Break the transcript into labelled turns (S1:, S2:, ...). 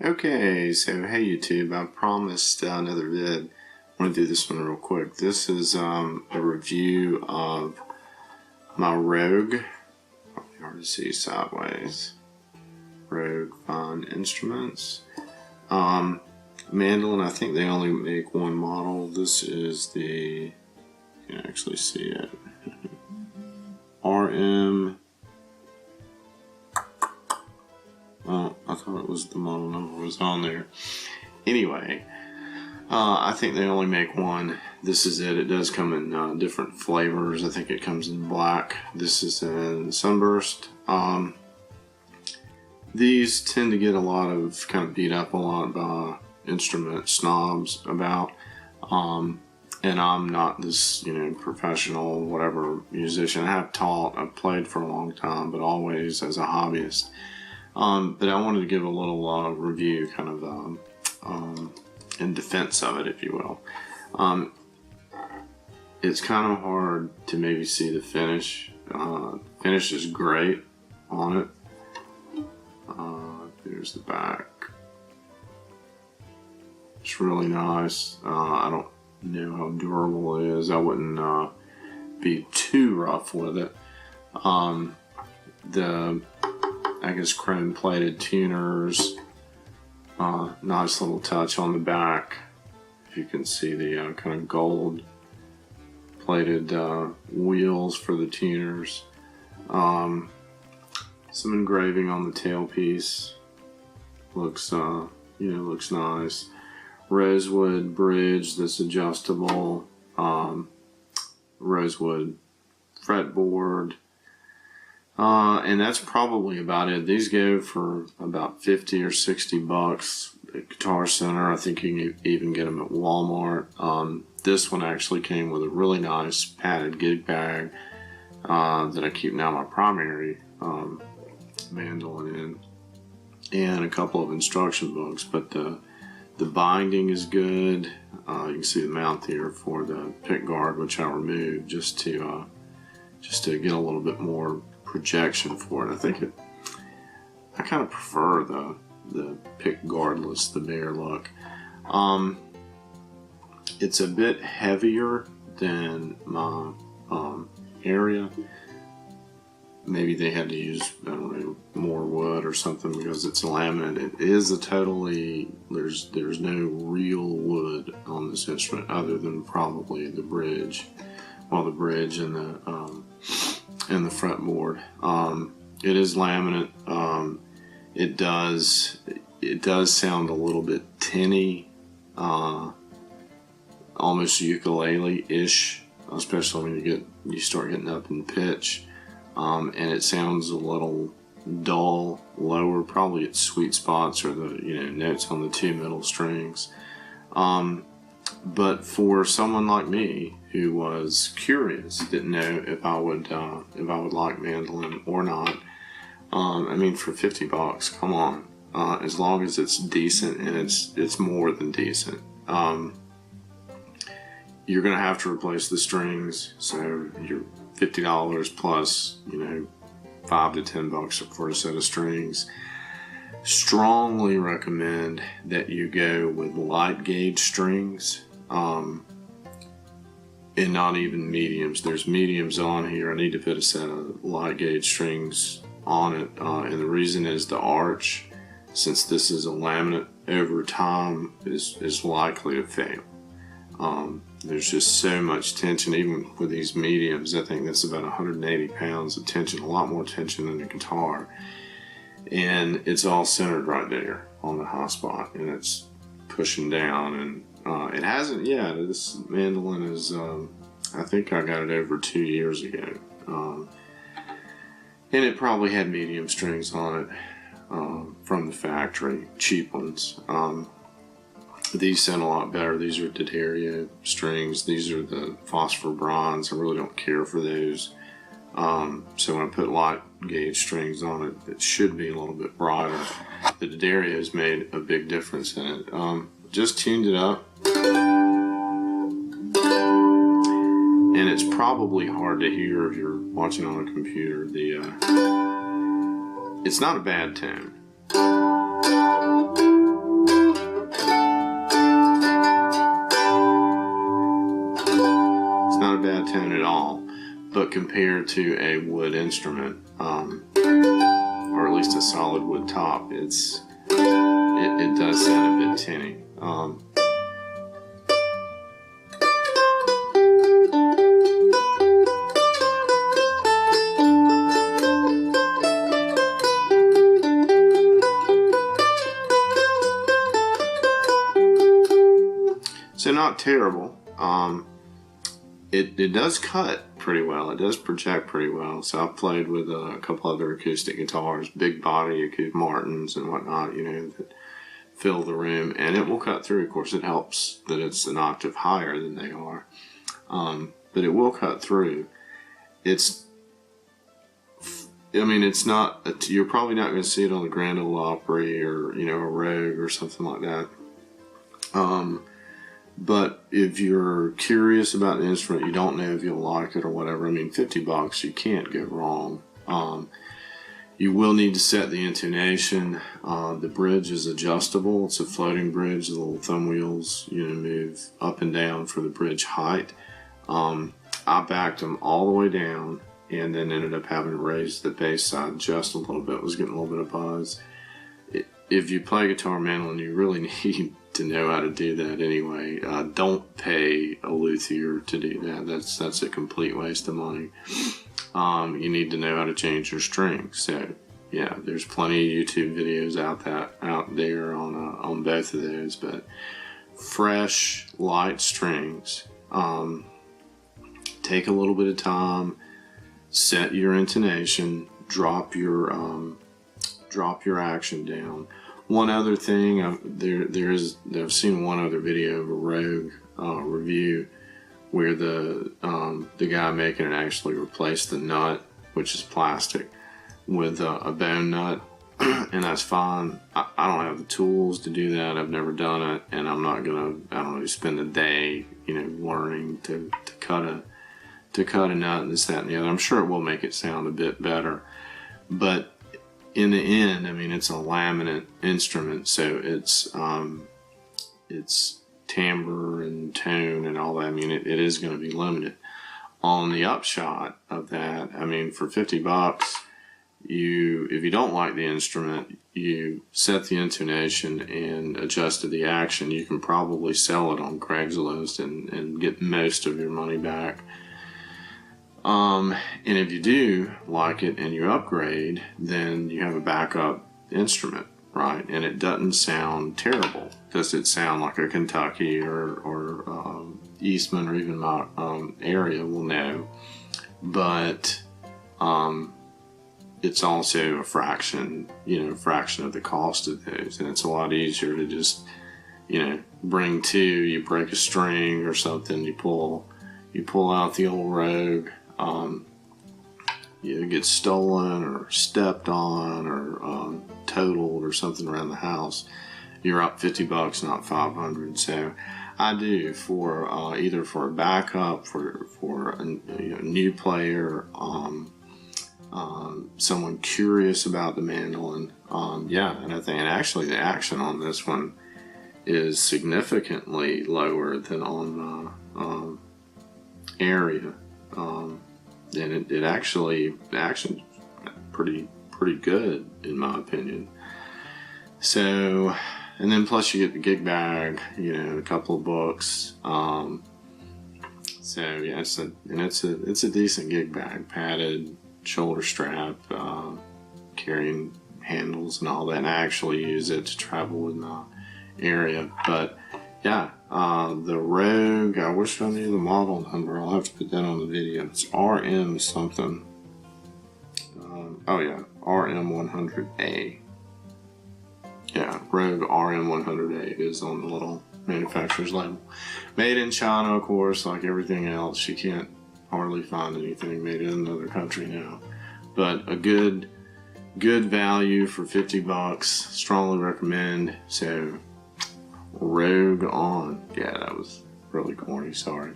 S1: Okay, so hey YouTube, I promised another vid. I want to do this one real quick. This is a review of my Rogue, probably hard to see sideways, Rogue Fine Instruments. Mandolin, I think they only make one model. This is the, you can actually see it, RM. Well, I thought it was the model number was on there. Anyway, I think they only make one. This is it. It does come in different flavors. I think it comes in black. This is in Sunburst. These tend to get a lot of, kind of beat up a lot by instrument snobs about. And I'm not this, professional, whatever, musician. I have taught, I've played for a long time, but always as a hobbyist. But I wanted to give a little review, kind of in defense of it, if you will. It's kind of hard to maybe see the finish. Finish is great on it. There's the back. It's really nice. I don't know how durable it is. I wouldn't be too rough with it. I guess chrome plated tuners, nice little touch on the back. If you can see the kind of gold plated wheels for the tuners. Some engraving on the tailpiece. Looks looks nice. Rosewood bridge that's adjustable. Rosewood fretboard. And that's probably about it. These go for about 50 or 60 bucks at Guitar Center. I think you can even get them at Walmart. This one actually came with a really nice padded gig bag that I keep now my primary mandolin in, and a couple of instruction books. But the binding is good. You can see the mount here for the pick guard, which I removed just to get a little bit more projection for it. I kind of prefer the pick guardless, the bare look. It's a bit heavier than my area. Maybe they had to use, I don't know, more wood or something because it's laminate. It is a totally, there's no real wood on this instrument other than probably the bridge. Well, the bridge and the fretboard. It is laminate. It does sound a little bit tinny, almost ukulele-ish, especially when you start getting up in pitch. And it sounds a little dull, lower, probably its sweet spots are the notes on the two middle strings. But for someone like me who was curious, didn't know if I would like mandolin or not, I mean, for 50 bucks, come on, as long as it's decent, and it's more than decent. You're gonna have to replace the strings, so you're $50 plus, 5 to 10 bucks for a set of strings. Strongly recommend that you go with light gauge strings, and not even mediums. There's mediums on here. I need to put a set of light gauge strings on it, and the reason is the arch, since this is a laminate, over time is likely to fail. There's just so much tension, even with these mediums. I think that's about 180 pounds of tension, a lot more tension than a guitar. And it's all centered right there on the high spot, and it's pushing down, and it hasn't yet. This mandolin is, I think I got it over 2 years ago. And it probably had medium strings on it from the factory, cheap ones. These sound a lot better. These are D'Addario strings. These are the phosphor bronze. I really don't care for those. So when I put light gauge strings on it, it should be a little bit brighter. The D'Addario has made a big difference in it. Just tuned it up. And it's probably hard to hear if you're watching on a computer. It's not a bad tone. but compared to a wood instrument, or at least a solid wood top, it does sound a bit tinny. So not terrible. It does cut pretty well. It does project pretty well. So I've played with a couple other acoustic guitars, big body acoustic Martins and whatnot, you know, that fill the room, and it will cut through. Of course, it helps that it's an octave higher than they are, but it will cut through. It's not. You're probably not going to see it on the Grand Ole Opry or, you know, a Rogue or something like that. But if you're curious about the instrument, you don't know if you'll like it or whatever, I mean, $50, you can't go wrong. You will need to set the intonation. The bridge is adjustable. It's a floating bridge. The little thumb wheels, you know, move up and down for the bridge height. I backed them all the way down and then ended up having to raise the bass side just a little bit. Was getting a little bit of buzz. If you play guitar mandolin, you really need to know how to do that anyway. Don't pay a luthier to do that. That's a complete waste of money. You need to know how to change your strings. So yeah, there's plenty of YouTube videos out there on both of those. But fresh, light strings. Take a little bit of time. Set your intonation. Drop your action down. One other thing, I've seen one other video of a Rogue review where the guy making it actually replaced the nut, which is plastic, with a bone nut, and that's fine. I don't have the tools to do that. I've never done it, and I'm not gonna spend a day, you know, learning to cut a nut and this, that, and the other. I'm sure it will make it sound a bit better, but in the end, I mean, it's a laminate instrument, so it's timbre and tone and all that. I mean, it is going to be limited. On the upshot of that, I mean, for $50, if you don't like the instrument, you set the intonation and adjusted the action, you can probably sell it on Craigslist and get most of your money back. And if you do like it and you upgrade, then you have a backup instrument, right? And it doesn't sound terrible. Does it sound like a Kentucky or Eastman or even my area will know? But it's also a fraction of the cost of those, and it's a lot easier to just, you know, bring two. You break a string or something, you pull out the old Rogue. It gets stolen or stepped on or totaled or something around the house, you're up $50, not $500. So I do for either for a backup, for a new player, someone curious about the mandolin. And I think, and actually the action on this one is significantly lower than on area. And it actually, the action's pretty good in my opinion. So, and then plus you get the gig bag, you know, a couple of books. So yeah, it's a decent gig bag, padded, shoulder strap, carrying handles and all that. And I actually use it to travel in the area. But yeah, the Rogue, I wish I knew the model number. I'll have to put that on the video. It's RM something. RM-100A. Yeah, Rogue RM-100A is on the little manufacturer's label. Made in China, of course, like everything else. You can't hardly find anything made in another country now. But a good value for $50. Strongly recommend. So, Rogue on. Yeah, that was really corny, sorry.